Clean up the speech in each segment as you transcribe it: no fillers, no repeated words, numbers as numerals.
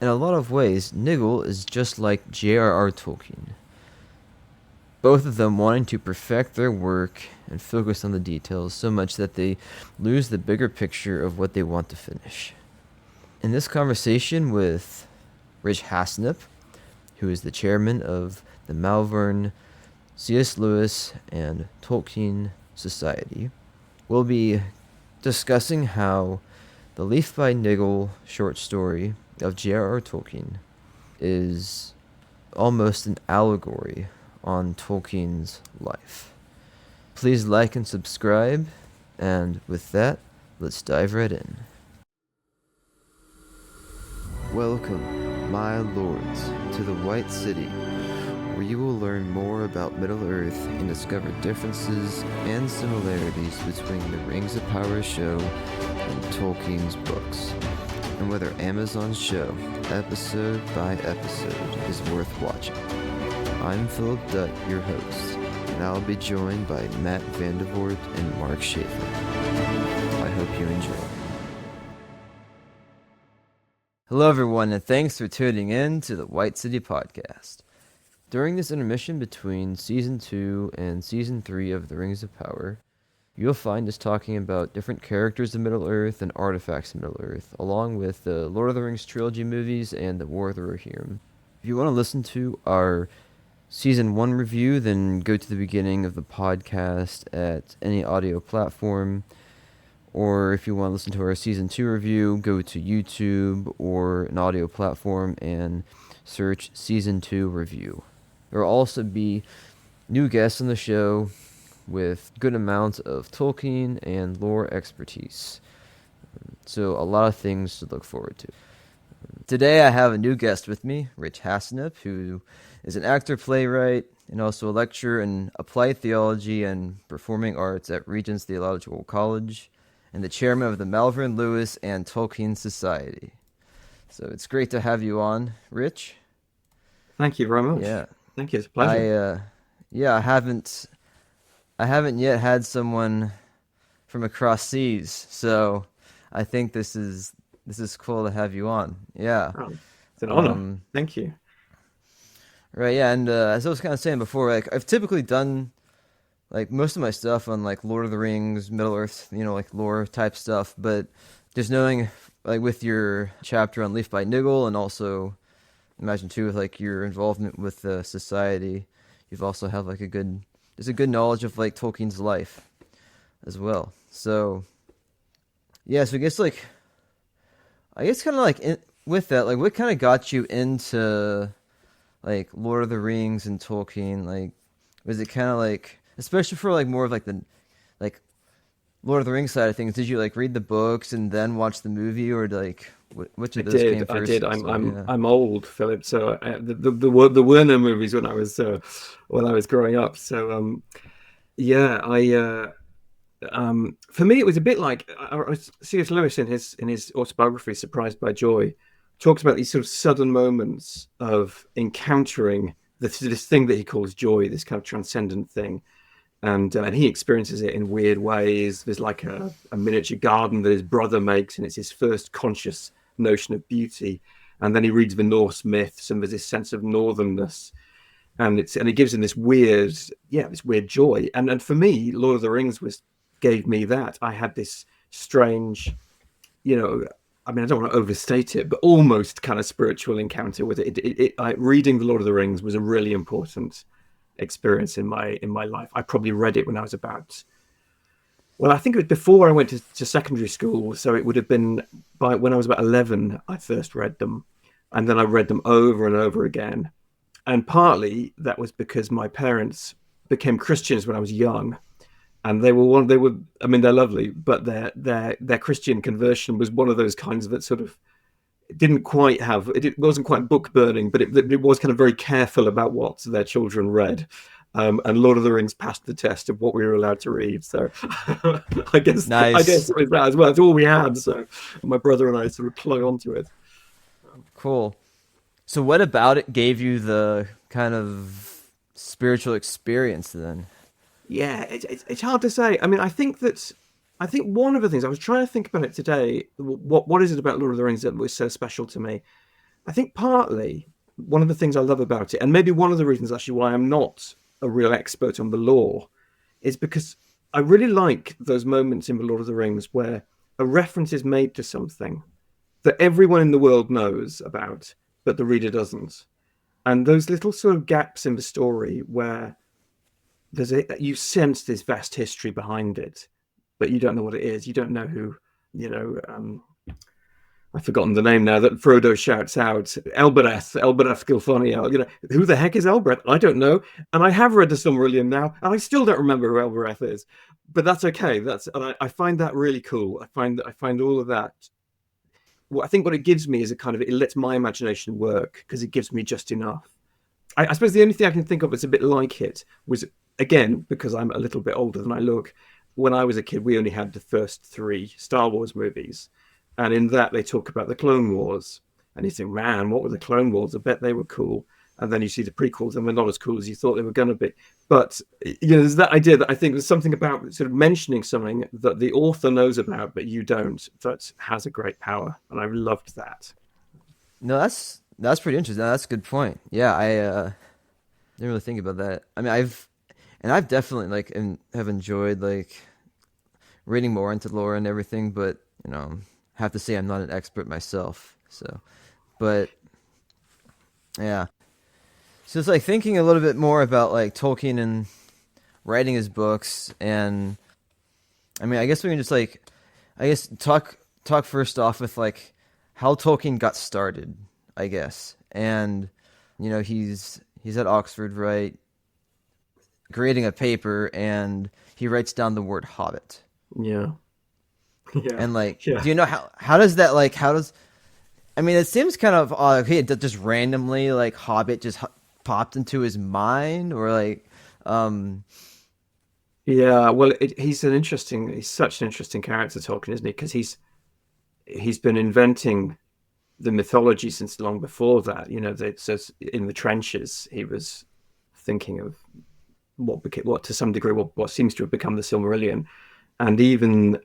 In a lot of ways, Niggle is just like J.R.R. Tolkien. Both of them wanting to perfect their work and focus on the details so much that they lose the bigger picture of what they want to finish. In this conversation with Rich Hasnip, who is the chairman of the Malvern C.S. Lewis and Tolkien Society, we'll be discussing how the Leaf by Niggle short story of J.R.R. Tolkien is almost an allegory on Tolkien's life. Please like and subscribe, and with that, let's dive right in. Welcome, my lords, to the White City, where you will learn more about Middle-earth and discover differences and similarities between the Rings of Power show and Tolkien's books, and whether Amazon's show, episode by episode, is worth watching. I'm Philip Dutt, your host, and I'll be joined by Matt Vandervoort and Mark Schaefer. I hope you enjoy. Hello everyone, and thanks for tuning in to the White City Podcast. During this intermission between Season 2 and Season 3 of The Rings of Power, you'll find us talking about different characters of Middle-earth and artifacts of Middle-earth, along with the Lord of the Rings trilogy movies and the War of the Rohirrim. If you want to listen to our Season 1 review, then go to the beginning of the podcast at any audio platform. Or if you want to listen to our Season 2 review, go to YouTube or an audio platform and search Season 2 review. There will also be new guests on the show with good amounts of Tolkien and lore expertise. So a lot of things to look forward to. Today I have a new guest with me, Rich Hasnip, who is an actor, playwright, and also a lecturer in applied theology and performing arts at Regent's Theological College, and the chairman of the Malvern Lewis and Tolkien Society. So it's great to have you on, Rich. Thank you very much. Yeah, Thank you. It's a pleasure. I haven't yet had someone from across seas, so I think this is cool to have you on. Yeah. Oh, it's an honor. Um, Thank you. right. Yeah, and as I was kind of saying before, like I've typically done like most of my stuff on like Lord of the Rings, Middle Earth, like lore type stuff, but just knowing like with your chapter on Leaf by Niggle, and also imagine too with like your involvement with the society, you've also have like there's a good knowledge of like Tolkien's life as well. So yeah, so I guess kind of like with that, like what kind of got you into like Lord of the Rings and Tolkien? Like was it kind of like, especially for like more of like the like Lord of the Rings side of things, did you like read the books and then watch the movie, or like which I of those came did. I first? did. So yeah. I'm old, Philip. So the Werner movies when I was growing up. So yeah, for me it was a bit like C.S. Lewis in his autobiography Surprised by Joy talks about these sort of sudden moments of encountering this thing that he calls joy, this kind of transcendent thing. And he experiences it in weird ways. There's like a miniature garden that his brother makes, and it's his first conscious notion of beauty. And then he reads the Norse myths, and there's this sense of northernness, and it gives him this weird joy. And for me, Lord of the Rings gave me that. I had this strange, I mean, I don't want to overstate it, but almost kind of spiritual encounter with it. Reading the Lord of the Rings was a really important experience in my life. I probably read it when I was I think it was before I went to secondary school, so it would have been when I was about 11 I first read them, and then I read them over and over again. And partly that was because my parents became Christians when I was young, and I mean, they're lovely, but their Christian conversion was one of those kinds that sort of it wasn't quite book burning, but it was kind of very careful about what their children read. And Lord of the Rings passed the test of what we were allowed to read. So I guess Nice. it was that as well. It's all we had. So my brother and I sort of clung onto it. Cool. So what about it gave you the kind of spiritual experience then? Yeah, it's hard to say. I mean, I think one of the things I was trying to think about it today. What is it about Lord of the Rings that was so special to me? I think partly one of the things I love about it, and maybe one of the reasons actually why I'm not a real expert on the lore, is because I really like those moments in The Lord of the Rings where a reference is made to something that everyone in the world knows about, but the reader doesn't. And those little sort of gaps in the story where you sense this vast history behind it, but you don't know what it is. You don't know who, you know, I've forgotten the name now that Frodo shouts out, Elbereth Gilfonia. You know, who the heck is Elbereth? I don't know. And I have read the Silmarillion now, and I still don't remember who Elbereth is. But that's okay. I find that really cool. I find all of that. Well, I think what it gives me is it lets my imagination work because it gives me just enough. I suppose the only thing I can think of that's a bit like it was, again, because I'm a little bit older than I look. When I was a kid, we only had the first three Star Wars movies. And in that, they talk about the Clone Wars. And you think, man, what were the Clone Wars? I bet they were cool. And then you see the prequels, and they're not as cool as you thought they were going to be. But, there's that idea that I think there's something about sort of mentioning something that the author knows about, but you don't, that has a great power. And I loved that. No, that's pretty interesting. That's a good point. Yeah, I didn't really think about that. I mean, I've definitely have enjoyed reading more into lore and everything, but have to say I'm not an expert myself. So, but yeah. So it's thinking a little bit more about Tolkien and writing his books, and I mean, I guess we can just talk first off with how Tolkien got started, I guess. And he's at Oxford, right? Creating a paper, and he writes down the word hobbit. Yeah. Yeah. And yeah. do you know how does that how does I mean, it seems kind of okay, just randomly hobbit just popped into his mind, or Yeah, well, he's such an interesting character, Tolkien, isn't he? Because he's been inventing the mythology since long before that. So in the trenches, he was thinking of what to some degree what seems to have become the Silmarillion, and even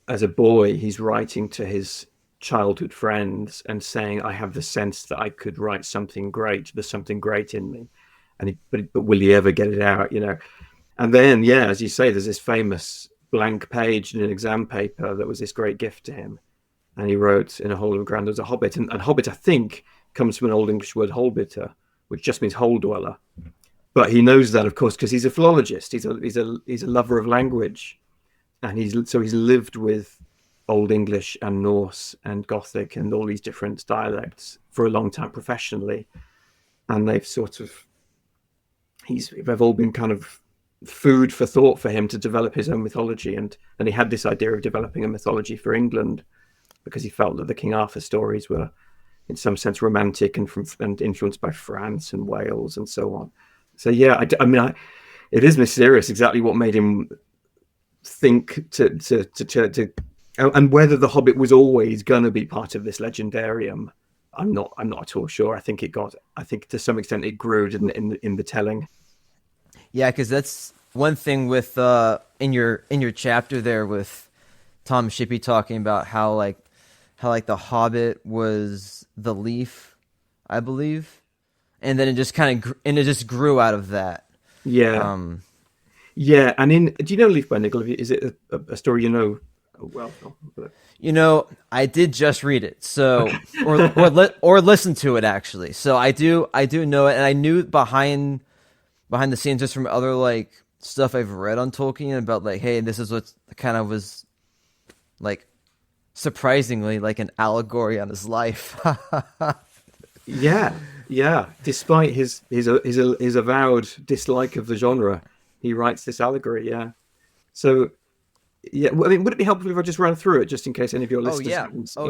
as a boy, he's writing to his childhood friends and saying, "I have the sense that I could write something great. There's something great in me," but will he ever get it out? And then, yeah, as you say, there's this famous blank page in an exam paper that was this great gift to him. And he wrote, "In a hole of ground there's a hobbit." And hobbit, I think, comes from an Old English word holbitter, which just means hole dweller. But he knows that, of course, because he's a philologist. He's a lover of language. And he's lived with Old English and Norse and Gothic and all these different dialects for a long time professionally. And they've all been kind of food for thought for him to develop his own mythology. And he had this idea of developing a mythology for England because he felt that the King Arthur stories were in some sense romantic and influenced by France and Wales and so on. So yeah, it is mysterious exactly what made him think to and whether the Hobbit was always going to be part of this legendarium. I'm not at all sure. I think to some extent it grew in the telling. Yeah, because that's one thing with in your chapter there with Tom Shippey talking about how the Hobbit was the leaf, I believe, and then it just grew out of that. Yeah. Yeah, and do you know Leaf by Niggle? Is it a story you know well? I did just read it, so or listen to it actually. So I do know it, and I knew behind the scenes just from other stuff I've read on Tolkien about hey, this is what kind of was surprisingly an allegory on his life. Yeah. Despite his avowed dislike of the genre, he writes this allegory. Yeah. So, yeah. Well, I mean, would it be helpful if I just ran through it, just in case any of your listeners haven't? Go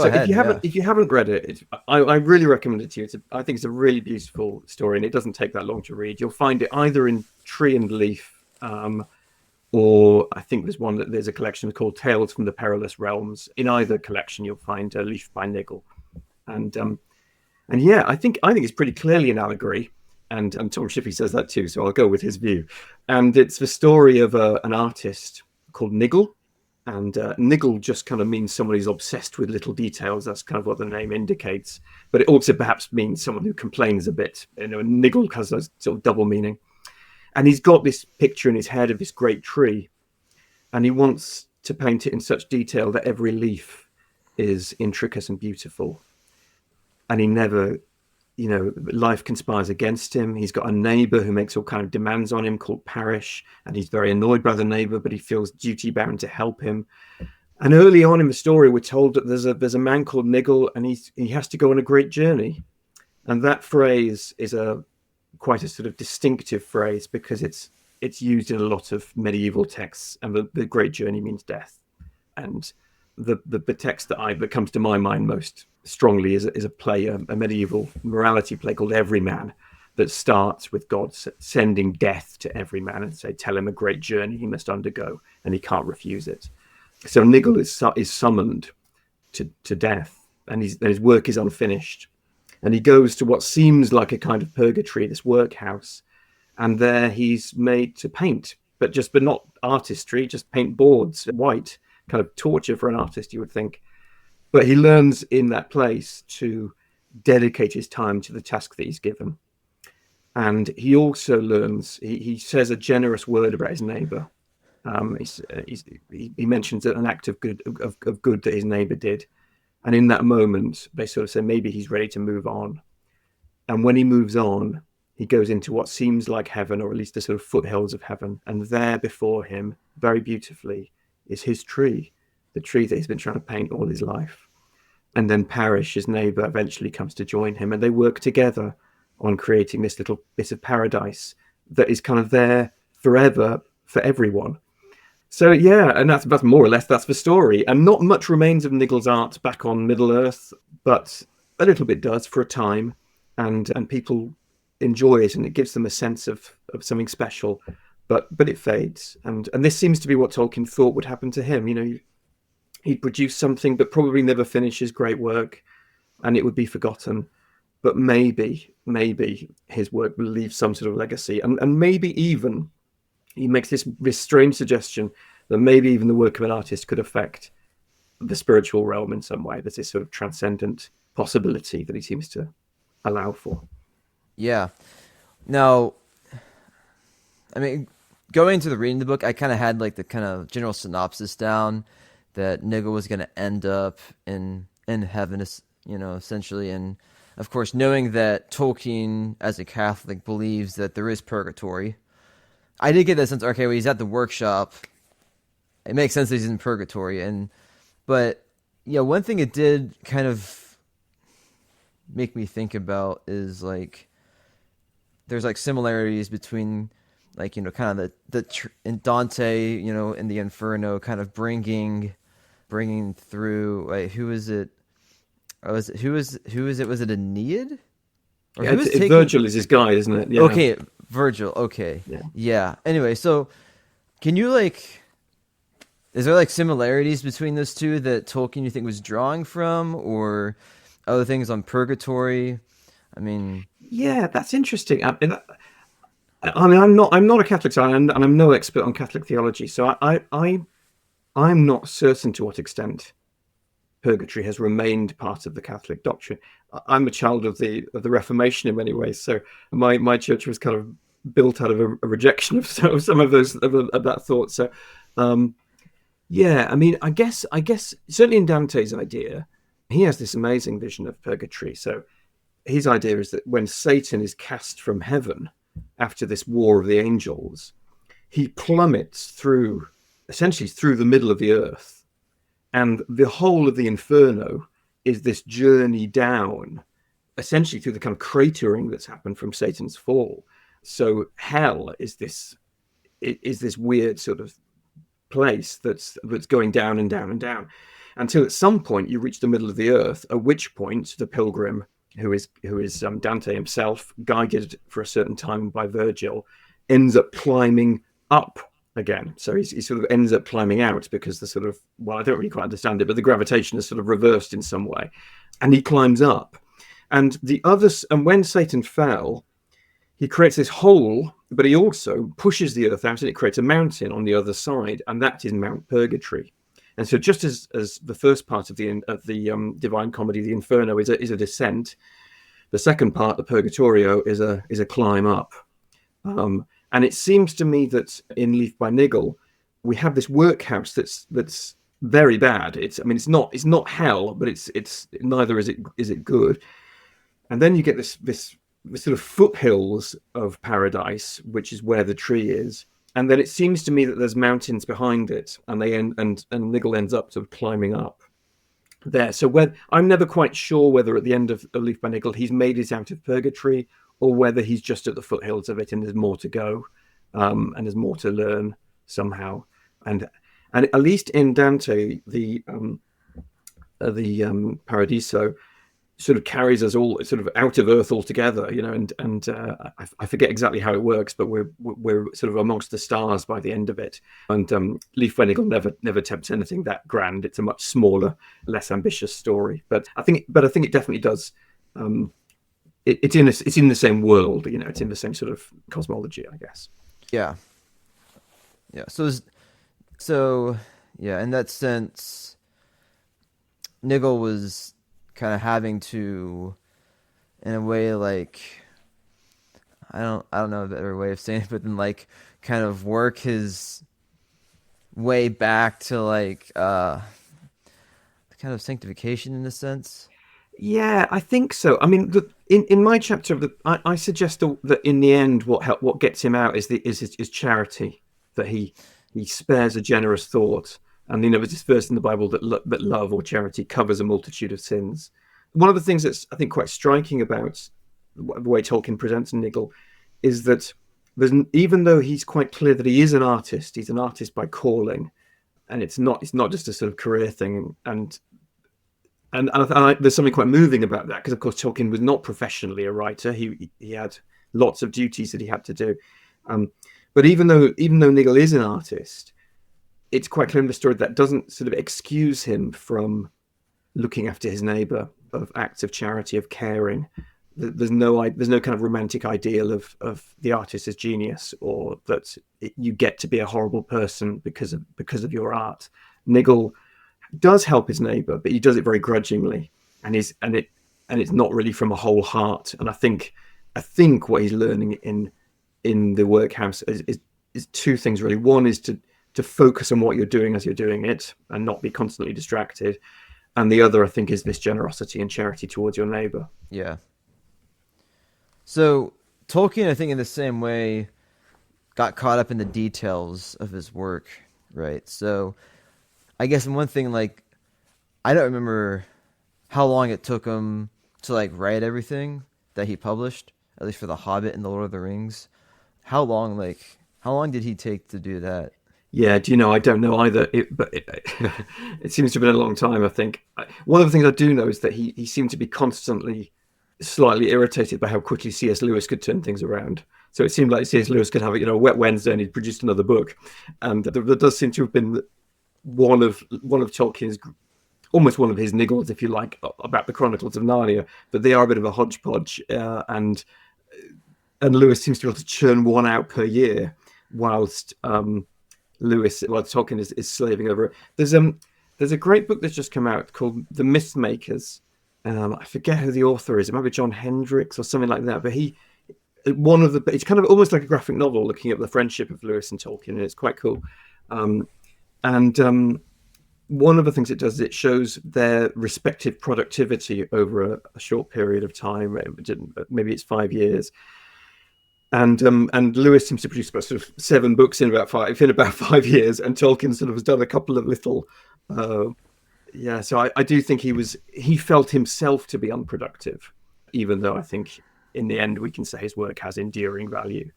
so ahead. If you haven't read it, I really recommend it to you. I think it's a really beautiful story, and it doesn't take that long to read. You'll find it either in Tree and Leaf, or I think there's a collection called Tales from the Perilous Realms. In either collection, you'll find Leaf by Niggle, and yeah, I think it's pretty clearly an allegory. And Tom Shippey says that too, so I'll go with his view. And it's the story of an artist called Niggle, And Niggle just kind of means someone who's obsessed with little details. That's kind of what the name indicates. But it also perhaps means someone who complains a bit. Niggle has a sort of double meaning. And he's got this picture in his head of this great tree, and he wants to paint it in such detail that every leaf is intricate and beautiful. And he never, life conspires against him. He's got a neighbor who makes all kind of demands on him called Parish, and he's very annoyed by the neighbor, but he feels duty bound to help him. And early on in the story, we're told that there's a man called Niggle, and he has to go on a great journey. And that phrase is quite a sort of distinctive phrase, because it's used in a lot of medieval texts, and the great journey means death. And the text that comes to my mind most strongly is a play, a medieval morality play called Everyman, that starts with God sending death to every man and tell him a great journey he must undergo, and he can't refuse it. So Niggle is summoned to death, and his work is unfinished. And he goes to what seems like a kind of purgatory, this workhouse, and there he's made to paint, but not artistry, just paint boards white, kind of torture for an artist, you would think. But he learns in that place to dedicate his time to the task that he's given. And he also learns, he says a generous word about his neighbor. He mentions an act of good that his neighbor did. And in that moment, they sort of say maybe he's ready to move on. And when he moves on, he goes into what seems like heaven, or at least the sort of foothills of heaven. And there before him, very beautifully, is his tree, the tree that he's been trying to paint all his life. And then Parish, his neighbor, eventually comes to join him, and they work together on creating this little bit of paradise that is kind of there forever for everyone. So yeah, and that's more or less that's the story. And not much remains of Niggle's art back on Middle Earth, but a little bit does for a time, and people enjoy it, and it gives them a sense of something special. But it fades, and this seems to be what Tolkien thought would happen to him. He'd produce something, but probably never finish his great work, and it would be forgotten. But maybe his work will leave some sort of legacy, and maybe even he makes this strange suggestion that maybe even the work of an artist could affect the spiritual realm in some way. There's this sort of transcendent possibility that he seems to allow for. Yeah. Now, I mean, going into the reading the book, I kind of had like the kind of general synopsis down that Niggle was going to end up in heaven, essentially. And of course, knowing that Tolkien, as a Catholic, believes that there is purgatory, I did get that sense. Okay, well, he's at the workshop. It makes sense that he's in purgatory, but one thing it did kind of make me think about is like there's like similarities between like kind of in Dante, in the Inferno, kind of bringing through. Wait, who is it? Oh, who is it? Was it Aeneid? Or Virgil is his guide, isn't it? Yeah. Okay, Virgil. Okay, yeah. Anyway, so can you is there like similarities between those two that Tolkien you think was drawing from, or other things on purgatory? I mean, yeah, that's interesting. I mean, I'm not a Catholic, and I'm no expert on Catholic theology, so I'm not certain to what extent purgatory has remained part of the Catholic doctrine. I'm a child of the Reformation in many ways, so my church was kind of built out of a rejection of some of those of that thought. So, yeah, I mean, I guess certainly in Dante's idea, he has this amazing vision of purgatory. So his idea is that when Satan is cast from heaven after this war of the angels, he plummets essentially through the middle of the earth, and the whole of the Inferno is this journey down, essentially through the kind of cratering that's happened from Satan's fall. So hell is this weird sort of place that's going down and down and down, until at some point you reach the middle of the earth, at which point the pilgrim, who is Dante himself, guided for a certain time by Virgil, ends up climbing up again. So he sort of ends up climbing out because the sort of, well, I don't really quite understand it, but the gravitation is sort of reversed in some way, and he climbs up. And when Satan fell, he creates this hole, but he also pushes the earth out, and it creates a mountain on the other side, and that is Mount Purgatory. And so, just as the first part of the Divine Comedy, the Inferno, is a descent, the second part, the Purgatorio, is a climb up. And it seems to me that in Leaf by Niggle, we have this workhouse that's very bad. It's not hell, but it's neither is it good. And then you get this sort of foothills of paradise, which is where the tree is. And then it seems to me that there's mountains behind it, and Niggle ends up sort of climbing up there. So I'm never quite sure whether at the end of A Leaf by Niggle he's made it out of purgatory, or whether he's just at the foothills of it and there's more to go, and there's more to learn somehow. And at least in Dante, the Paradiso sort of carries us all sort of out of Earth altogether, and I forget exactly how it works, but we're sort of amongst the stars by the end of it. And Leaf by Niggle never attempts anything that grand. It's a much smaller, less ambitious story, but I think it definitely does. It's in the same world, it's in the same sort of cosmology, I guess. Yeah. So yeah, in that sense, Niggle was kind of having to, in a way, like, I don't know a better way of saying it, but then like kind of work his way back to like kind of sanctification in a sense. Yeah, I think so. I mean, in my chapter of I suggest that in the end, what gets him out is charity, that he spares a generous thought. And there's this verse in the Bible that love or charity covers a multitude of sins. One of the things that's, I think, quite striking about the way Tolkien presents Niggle is that even though he's quite clear that he is an artist, he's an artist by calling, and it's not just a sort of career thing. And there's something quite moving about that, because of course Tolkien was not professionally a writer. He had lots of duties that he had to do. But even though Niggle is an artist, it's quite clear in the story that doesn't sort of excuse him from looking after his neighbor, of acts of charity, of caring. There's no kind of romantic ideal of the artist as genius, or that you get to be a horrible person because of your art. Niggle does help his neighbor, but he does it very grudgingly, and it's not really from a whole heart. And I think what he's learning in the workhouse is two things really. One is to focus on what you're doing as you're doing it, and not be constantly distracted. And the other, I think, is this generosity and charity towards your neighbor. Yeah. So Tolkien, I think, in the same way, got caught up in the details of his work, right? So I guess one thing, like, I don't remember how long it took him to like write everything that he published, at least for The Hobbit and The Lord of the Rings. How long did he take to do that? Yeah, do you know? I don't know either, but it seems to have been a long time, I think. One of the things I do know is that he seemed to be constantly slightly irritated by how quickly C.S. Lewis could turn things around. So it seemed like C.S. Lewis could have a wet Wednesday and he'd produced another book. And there does seem to have been one of Tolkien's, almost one of his niggles, if you like, about the Chronicles of Narnia. But they are a bit of a hodgepodge, and Lewis seems to be able to churn one out per year, whilst Tolkien is slaving over it. There's a great book that's just come out called The Myth Makers. I forget who the author is. It might be John Hendricks or something like that. But it's kind of almost like a graphic novel looking at the friendship of Lewis and Tolkien, and it's quite cool. And one of the things it does is it shows their respective productivity over a short period of time. Maybe it's 5 years. And Lewis seems to produce about sort of 7 books in about 5 years, and Tolkien sort of has done a couple of little. So I do think he felt himself to be unproductive, even though I think in the end we can say his work has enduring value.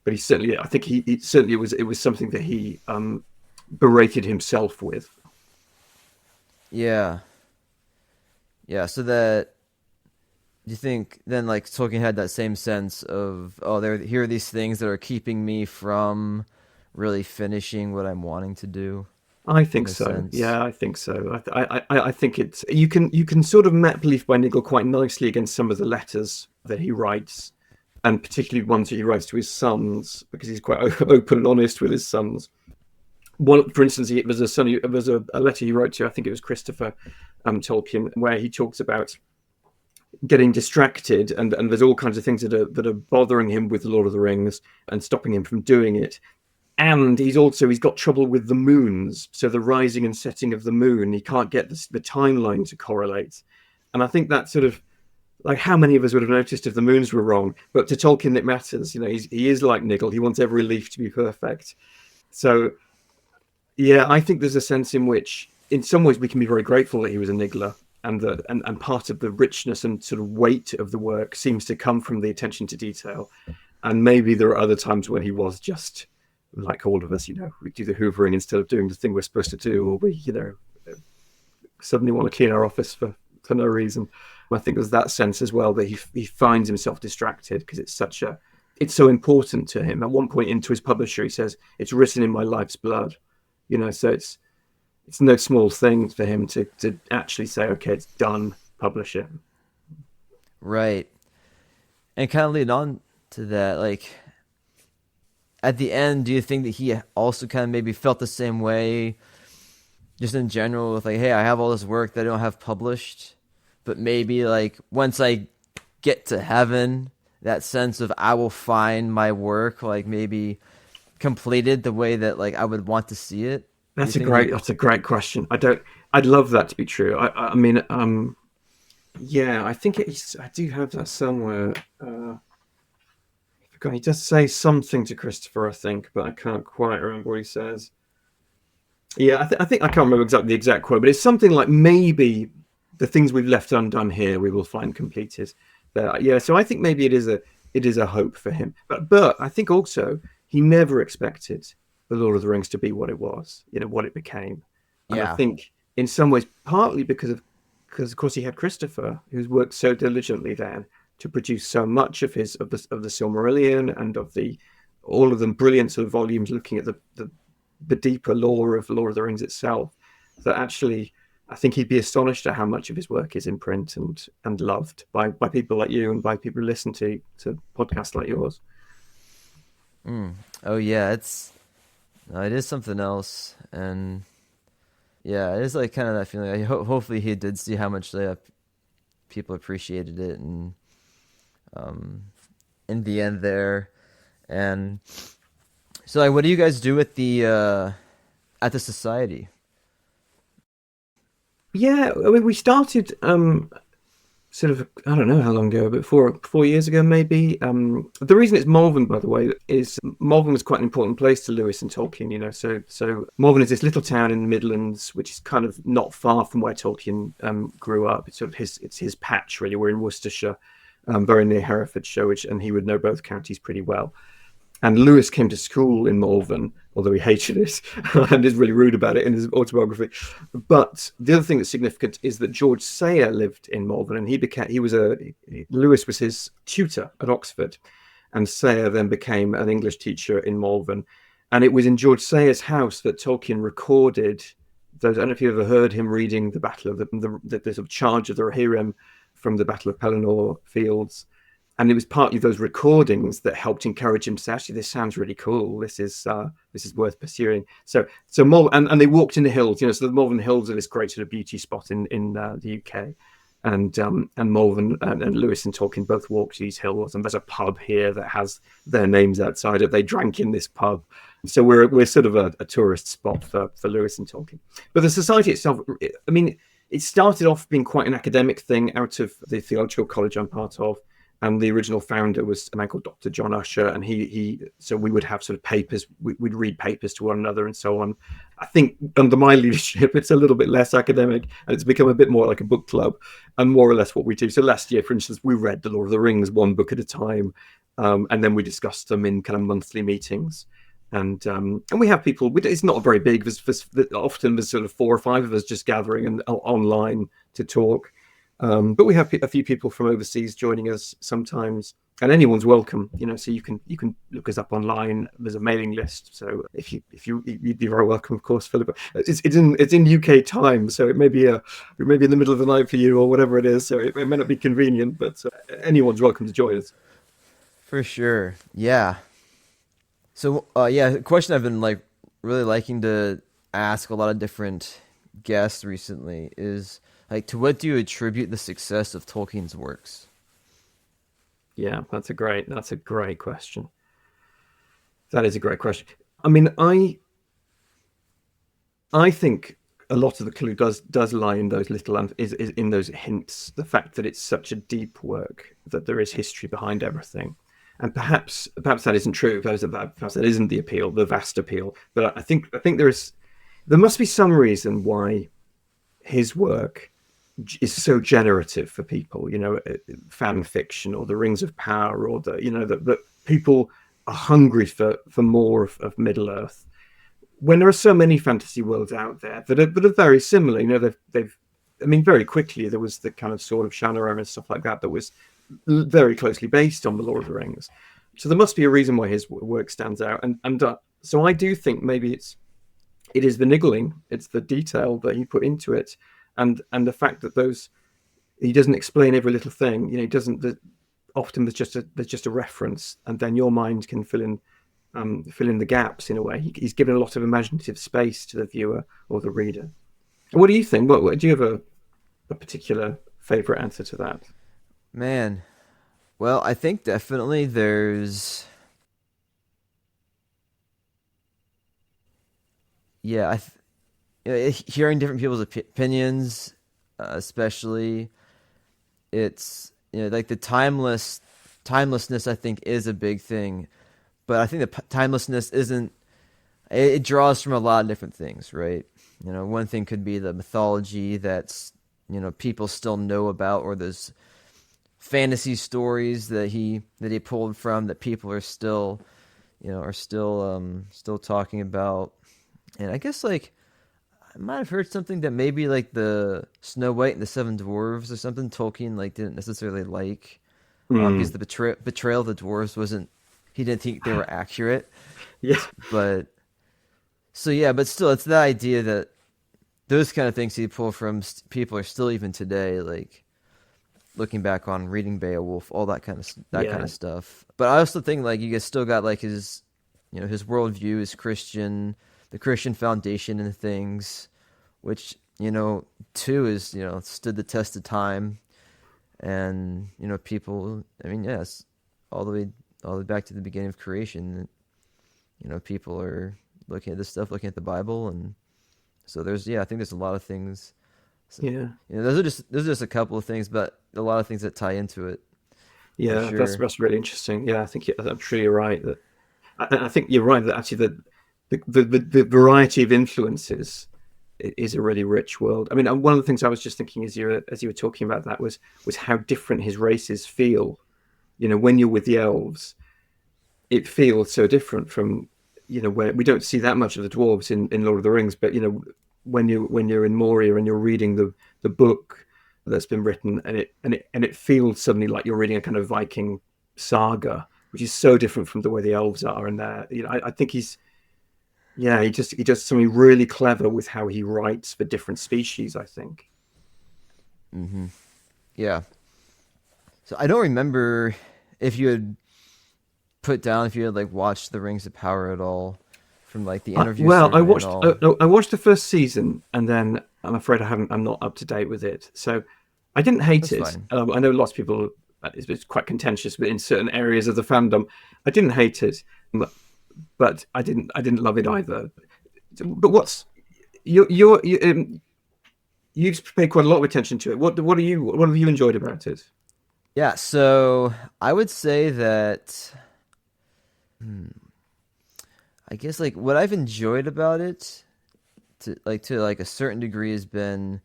But it was something that he berated himself with. Yeah. So that, do you think then, like, Tolkien had that same sense of, here are these things that are keeping me from really finishing what I'm wanting to do? I think so. Sense. Yeah, I think so. I think it's you can sort of map Leaf by Niggle quite nicely against some of the letters that he writes, and particularly ones that he writes to his sons, because he's quite open and honest with his sons. One, for instance, there was a letter he wrote to, I think it was Christopher Tolkien, where he talks about getting distracted, and there's all kinds of things that are bothering him with the Lord of the Rings and stopping him from doing it. And he's got trouble with the moons, so the rising and setting of the moon, he can't get the timeline to correlate. And I think that sort of, like, how many of us would have noticed if the moons were wrong? But to Tolkien, it matters. He is like Niggle. He wants every leaf to be perfect. So yeah, I think there's a sense in which, in some ways, we can be very grateful that he was a niggler, and part of the richness and sort of weight of the work seems to come from the attention to detail. And maybe there are other times when he was just like all of us, we do the hoovering instead of doing the thing we're supposed to do, or we, suddenly want to clean our office for no reason. I think there's that sense as well that he finds himself distracted because it's so important to him. At one point into his publisher, he says, "It's written in my life's blood." So it's no small thing for him to actually say, "Okay, it's done, publish it." Right. And kind of lead on to that, like at the end, do you think that he also kind of maybe felt the same way, just in general, with like, hey, I have all this work that I don't have published, but maybe like once I get to heaven, that sense of I will find my work, like maybe completed the way that like I would want to see it? Do you think he? That's a great question. I'd love that to be true. I mean, yeah, I think I do have that somewhere. He does say something to Christopher, I think, but I can't quite remember what he says. Yeah, I think I can't remember exactly the exact quote, but it's something like, maybe the things we've left undone here we will find completed there. Yeah, so I think maybe it is a hope for him, but I think also he never expected the Lord of the Rings to be what it was, what it became, and I Yeah. think in some ways partly because of course he had Christopher, who's worked so diligently then to produce so much of the Silmarillion, and of the all of them brilliant sort of volumes looking at the deeper lore of Lord of the Rings itself, that actually I think he'd be astonished at how much of his work is in print and loved by people like you and by people who listen to podcasts like yours. Mm. Oh yeah, it is something else, and yeah, it is like kind of that feeling. Hopefully he did see how much people appreciated it, and um, in the end there, and so like, what do you guys do at the society? Yeah, I mean, we started sort of, I don't know how long ago, but 4 years ago maybe. The reason it's Malvern, by the way, is Malvern was quite an important place to Lewis and Tolkien. So Malvern is this little town in the Midlands, which is kind of not far from where Tolkien grew up. It's sort of his patch, really. We're in Worcestershire, very near Herefordshire, and he would know both counties pretty well. And Lewis came to school in Malvern, although he hated it and is really rude about it in his autobiography. But the other thing that's significant is that George Sayer lived in Malvern, and Lewis was his tutor at Oxford, and Sayer then became an English teacher in Malvern. And it was in George Sayer's house that Tolkien recorded those. I don't know if you ever heard him reading the Battle of the sort of charge of the Rohirrim from the Battle of Pelennor Fields, and it was partly those recordings that helped encourage him to say, actually, this sounds really cool. This is worth pursuing. And they walked in the hills, so the Malvern Hills are this great sort of beauty spot in the UK, and Malvern and Lewis and Tolkien both walked these hills, and there's a pub here that has their names outside it. They drank in this pub, so we're sort of a tourist spot for Lewis and Tolkien. But the society itself, I mean, it started off being quite an academic thing out of the theological college I'm part of. And the original founder was a man called Dr. John Usher, and so we would have sort of papers, we'd read papers to one another and so on. I think under my leadership, it's a little bit less academic, and it's become a bit more like a book club, and more or less what we do. So last year, for instance, we read The Lord of the Rings one book at a time, and then we discussed them in kind of monthly meetings. And we have people. It's not very big. Often there's sort of 4 or 5 of us just gathering and online to talk. But we have a few people from overseas joining us sometimes, and anyone's welcome. So you can look us up online. There's a mailing list, so if you'd be very welcome, of course, Philip. It's in UK time, so it may be in the middle of the night for you or whatever it is. So it may not be convenient, but anyone's welcome to join us. For sure. Yeah. So yeah, a question I've been like really liking to ask a lot of different guests recently is like, to what do you attribute the success of Tolkien's works? Yeah, that's a great question. That is a great question. I mean, I think a lot of the clue does lie in those little is in those hints. The fact that it's such a deep work, that there is history behind everything, and perhaps that isn't true. Perhaps that isn't the appeal, the vast appeal. But I think there must be some reason why his work is so generative for people. Fan fiction or the Rings of Power, or that people are hungry for more of Middle Earth, when there are so many fantasy worlds out there that are very similar. They've I mean, very quickly there was the kind of Sword of Shannara and stuff like that was very closely based on the Lord of the Rings. So there must be a reason why his work stands out, and so I do think maybe it is the niggling, it's the detail that he put into it, and the fact that those he doesn't explain every little thing. He doesn't. Often there's just a reference, and then your mind can fill in the gaps in a way. He's given a lot of imaginative space to the viewer or the reader. What do you think? What do you have a particular favorite answer to that? Man, well, I think definitely there's, yeah, hearing different people's opinions, especially, it's, like the timelessness, I think, is a big thing. But I think the timelessness isn't, it draws from a lot of different things, right? One thing could be the mythology that's, people still know about, or those fantasy stories that he pulled from that people are still, still talking about. And I guess, like, I might have heard something that maybe like the Snow White and the Seven Dwarves or something Tolkien like didn't necessarily like, because Mm. the betrayal of the dwarves wasn't, he didn't think they were accurate. Yeah, But so yeah, but still, it's the idea that those kind of things he pull from, people are still, even today, like looking back on reading Beowulf, all that kind yeah, of stuff. But I also think like you guys still got like his, his worldview is Christian, the Christian foundation and things, which, too is, stood the test of time. And people, I mean, yes, all the way all the way back to the beginning of creation, people are looking at this stuff, looking at the Bible. And so there's, yeah, I think there's a lot of things. So, yeah, those are just a couple of things, but a lot of things that tie into it for yeah. That's sure. that's really interesting. Yeah, I think I'm sure you're right that I think you're right that actually the variety of influences is a really rich world. I mean, one of the things I was just thinking as you were talking about that was how different his races feel. When you're with the elves, it feels so different from where we don't see that much of the dwarves in Lord of the Rings, but when you're in Moria and you're reading the book that's been written, and it feels suddenly like you're reading a kind of Viking saga, which is so different from the way the elves are. And I think he does something really clever with how he writes for different species, I think. Hmm. Yeah. So I don't remember if you had put down, if you had like watched the Rings of Power at all, from like the interview Well, I survey and watched all. I watched the first season, and then I'm afraid I'm not up to date with it. So I didn't hate That's it. fine. I know lots of people, it's quite contentious, but in certain areas of the fandom, I didn't hate it, but I didn't love it either. But you've paid quite a lot of attention to it. What have you enjoyed about it? Yeah, so I would say that, hmm, I guess like what I've enjoyed about it, to like a certain degree, has been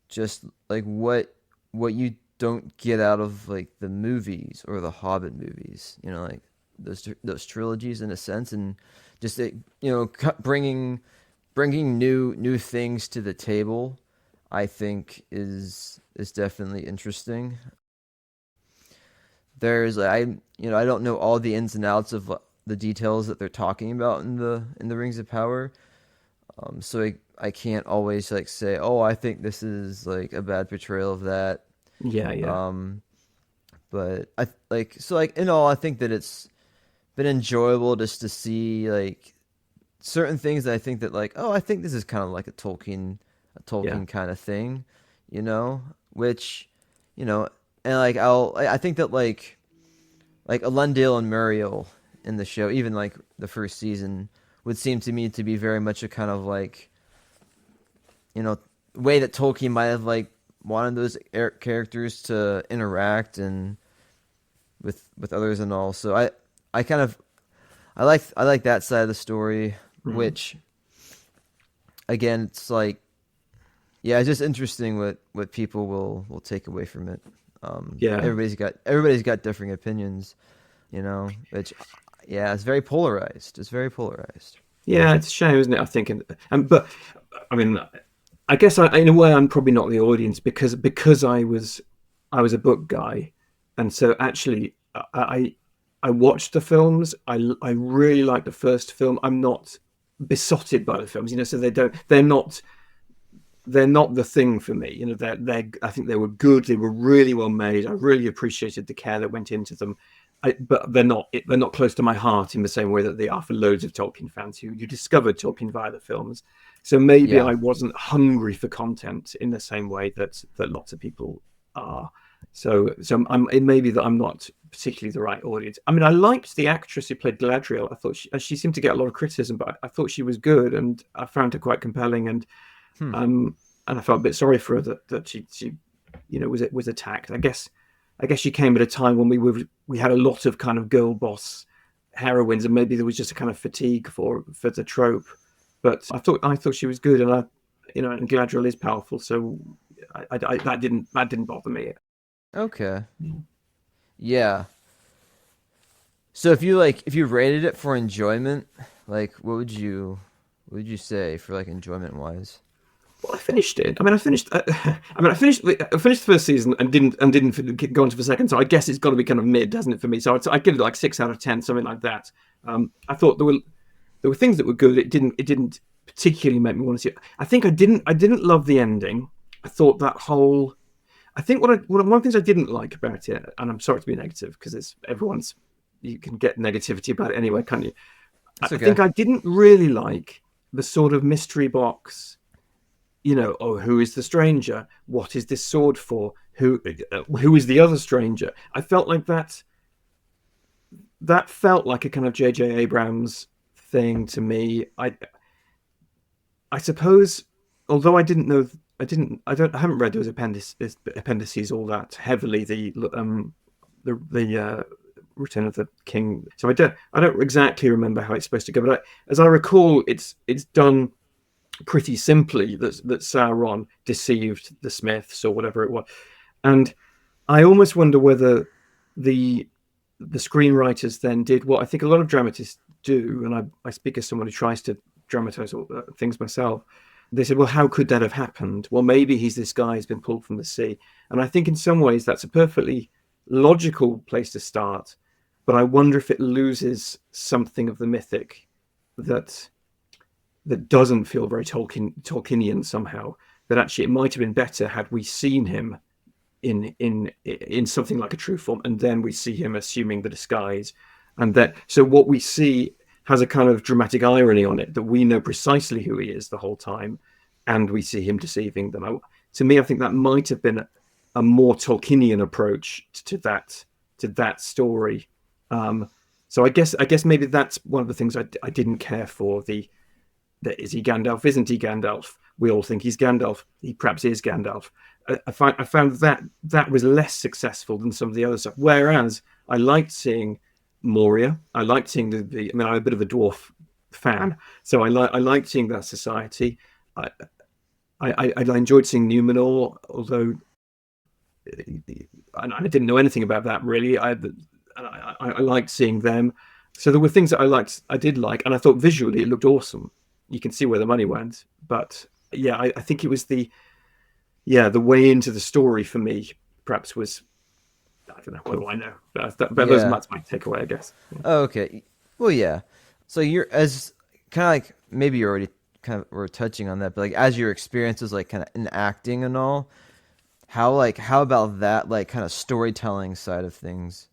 just like what you don't get out of like the movies or the Hobbit movies, like those trilogies in a sense. And just bringing new things to the table, I think is definitely interesting. There's I don't know all the ins and outs of the details that they're talking about in the Rings of Power. So I can't always like say, oh, I think this is like a bad portrayal of that. Yeah, yeah, Um, but I like, so like in all, I think that it's been enjoyable just to see like certain things that I think that like, oh, I think this is kind of like a Yeah. Tolkien kind of thing, you know, which, you know, and like I think that like Elendil and Muriel in the show, even like the first season, would seem to me to be very much a kind of like, you know, way that Tolkien might have like wanted those characters to interact and with others and all. So I kind of I like that side of the story, Mhm. which again, it's like yeah, it's just interesting what people will take away from it. Yeah. Everybody's got differing opinions, you know, which yeah, it's very polarized. It's very polarized. Yeah, it's a shame, isn't it? I think, but I mean, I guess in a way, I'm probably not the audience because I was a book guy, and so actually, I watched the films. I really like the first film. I'm not besotted by the films, so they're not the thing for me. They're I think they were good. They were really well made. I really appreciated the care that went into them. But they're not close to my heart in the same way that they are for loads of Tolkien fans who discovered Tolkien via the films. So maybe Yeah. I wasn't hungry for content in the same way that lots of people are. So it may be that I'm not particularly the right audience. I mean, I liked the actress who played Galadriel. I thought she seemed to get a lot of criticism, but I thought she was good, and I found her quite compelling. Hmm. And I felt a bit sorry for her that she was attacked. I guess she came at a time when we had a lot of kind of girl boss heroines, and maybe there was just a kind of fatigue for the trope. But I thought she was good, and and Galadriel is powerful, so that didn't bother me. Okay. Yeah. So if you rated it for enjoyment, like what would you say for like enjoyment wise? Well, I finished it. I mean, I finished. I finished the first season and didn't go on to the second. So I guess it's got to be kind of mid, hasn't it, for me? So I give it like 6 out of 10, something like that. I thought there were things that were good. It didn't particularly make me want to see it. I didn't love the ending. I thought that whole. I think one of the things I didn't like about it, and I'm sorry to be negative because it's everyone's. You can get negativity about it anyway, can't you? It's I okay. think I didn't really like the sort of mystery box, oh, who is the stranger? What is this sword for? Who is the other stranger? I felt like that felt like a kind of J.J. Abrams thing to me. I suppose, although I didn't know, I haven't read those appendices all that heavily. The Return of the King. So I don't exactly remember how it's supposed to go, but as I recall, it's done pretty simply that Sauron deceived the Smiths or whatever it was, and I almost wonder whether the the screenwriters then did what I think a lot of dramatists do, and I speak as someone who tries to dramatize things myself. They said, well, how could that have happened? Well, maybe he's this guy who's been pulled from the sea. And I think in some ways that's a perfectly logical place to start. But I wonder if it loses something of the mythic that doesn't feel very Tolkienian somehow. That actually it might have been better had we seen him in something like a true form, and then we see him assuming the disguise, and that so what we see has a kind of dramatic irony on it that we know precisely who he is the whole time, and we see him deceiving them. To me, I think that might have been a more Tolkienian approach to that story. So I guess maybe that's one of the things I didn't care for. Is he Gandalf? Isn't he Gandalf? We all think he's Gandalf. He perhaps is Gandalf. I found that was less successful than some of the other stuff. Whereas I liked seeing Moria. I liked seeing I mean, I'm a bit of a dwarf fan, so I liked seeing that society. I, I enjoyed seeing Numenor, although I didn't know anything about that really. I liked seeing them. So there were things that I did like, and I thought visually it looked awesome. You can see where the money went, but yeah, I think it was the way into the story for me perhaps was I don't know what do I know, but Yeah. that's my takeaway, I guess. Yeah. Oh, okay. Well, yeah. So you're as kind of like maybe you already kind of were touching on that, but like as your experiences like kind of in acting and all, how about that like kind of storytelling side of things?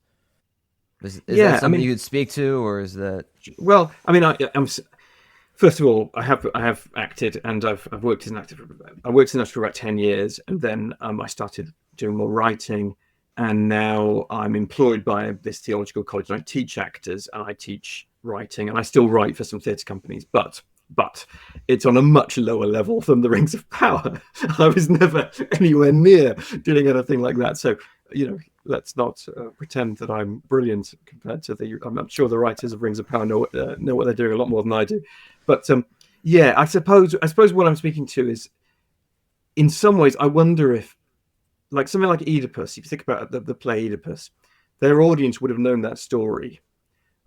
Is that Yeah, I something mean, you could speak to, or is that well, I mean, I'm First of all, I have acted, and I've worked as an actor. I worked as an actor for about 10 years, and then I started doing more writing, and now I'm employed by this theological college, and I teach actors and I teach writing, and I still write for some theatre companies, but it's on a much lower level than the Rings of Power. I was never anywhere near doing anything like that. So, let's not pretend that I'm brilliant compared to I'm sure the writers of Rings of Power know what they're doing a lot more than I do. But yeah, I suppose what I'm speaking to is, in some ways, I wonder if, like something like Oedipus, if you think about the play Oedipus, their audience would have known that story.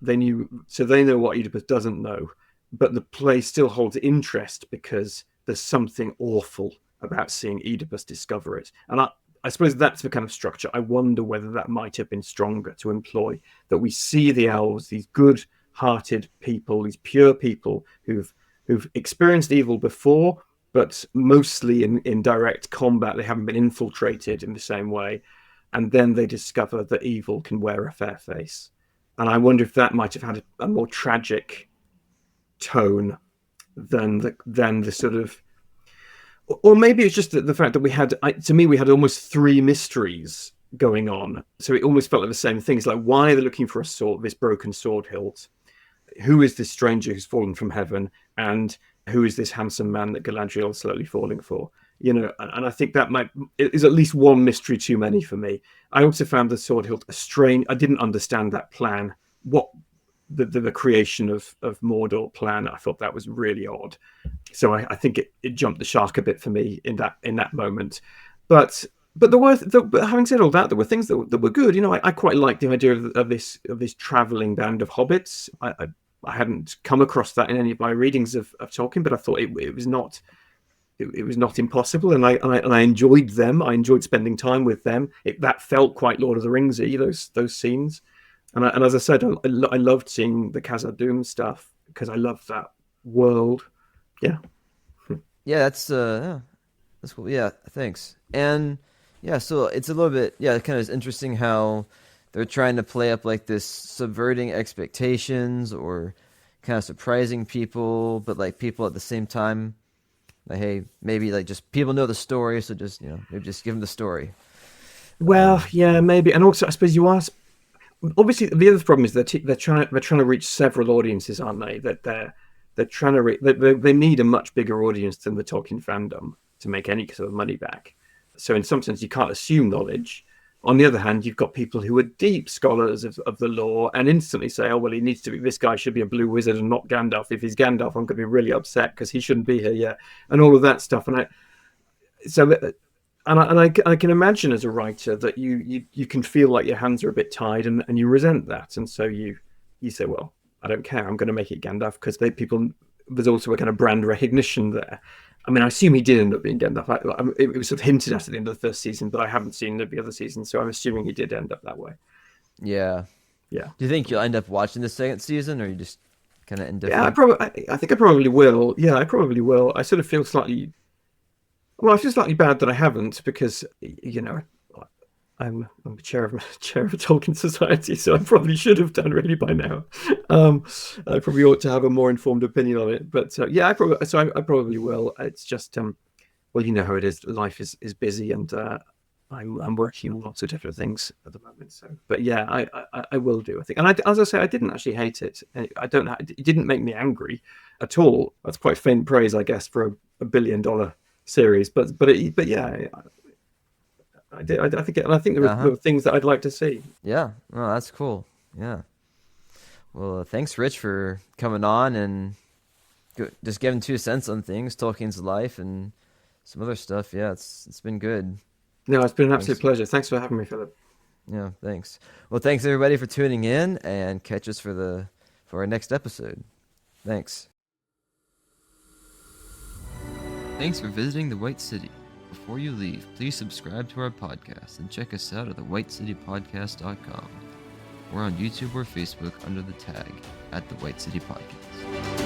They know what Oedipus doesn't know, but the play still holds interest because there's something awful about seeing Oedipus discover it. And I suppose that's the kind of structure. I wonder whether that might have been stronger to employ, that we see the elves, these good-hearted people, these pure people who've experienced evil before, but mostly in direct combat. They haven't been infiltrated in the same way. And then they discover that evil can wear a fair face. And I wonder if that might have had a more tragic tone than the sort of, or maybe it's just the fact that we had almost three mysteries going on. So it almost felt like the same thing. It's like, why are they looking for a sword, this broken sword hilt? Who is this stranger who's fallen from heaven? And who is this handsome man that Galadriel is slowly falling for? And I think that is at least one mystery too many for me. I also found the sword hilt I didn't understand that plan. What the creation of Mordor plan, I thought that was really odd. So I think it jumped the shark a bit for me in that moment. But having said all that, there were things that were good. I quite liked the idea of this traveling band of hobbits. I hadn't come across that in any of my readings of Tolkien, but I thought it was not impossible, and I enjoyed them. I enjoyed spending time with them. That felt quite Lord of the Ringsy, those scenes. And as I said, I loved seeing the Khazad-dûm stuff because I love that world. Yeah. Yeah, that's cool. Yeah, thanks. And yeah, so it's a little bit, it kind of is interesting how they're trying to play up like this subverting expectations or kind of surprising people, but like people at the same time, like, hey, maybe like just people know the story, so just maybe just give them the story. Well, yeah, maybe. And also, I suppose you ask. Obviously, the other problem is that they're trying to reach several audiences, aren't they? That they're trying to they need a much bigger audience than the Tolkien fandom to make any sort of money back. So in some sense, you can't assume knowledge. On the other hand, you've got people who are deep scholars of the lore and instantly say, oh, well, this guy should be a blue wizard and not Gandalf. If he's Gandalf, I'm going to be really upset because he shouldn't be here yet. And all of that stuff. And I can imagine as a writer that you can feel like your hands are a bit tied and you resent that. And so you say, well, I don't care. I'm going to make it Gandalf because there's also a kind of brand recognition there. I mean, I assume he did end up being Gandalf. It was sort of hinted at the end of the first season, but I haven't seen the other season, so I'm assuming he did end up that way. Yeah. Yeah. Do you think you'll end up watching the second season, or you just kind of indifferent? Yeah, I think I probably will. Yeah, I probably will. I sort of feel slightly... Well, I feel slightly bad that I haven't because, I'm a chair of a Tolkien Society, so I probably should have done really by now. I probably ought to have a more informed opinion on it, but yeah, I probably will. It's just, well, you know how it is. Life is busy, and I'm working on lots of different things at the moment. So, but yeah, I will do. I think, and as I say, I didn't actually hate it. It didn't make me angry at all. That's quite faint praise, I guess, for a $1 billion series. But yeah. I did. I think there were things that I'd like to see. Yeah, no, that's cool. Yeah. Well, thanks, Rich, for coming on and just giving 2 cents on things, Tolkien's life, and some other stuff. Yeah, it's been good. No, it's been an absolute pleasure. Thanks for having me, Philip. Yeah, thanks. Well, thanks everybody for tuning in, and catch us for our next episode. Thanks. Thanks for visiting the White City. Before you leave, please subscribe to our podcast and check us out at thewhitecitypodcast.com. We're on YouTube or Facebook under the tag @The White City Podcast.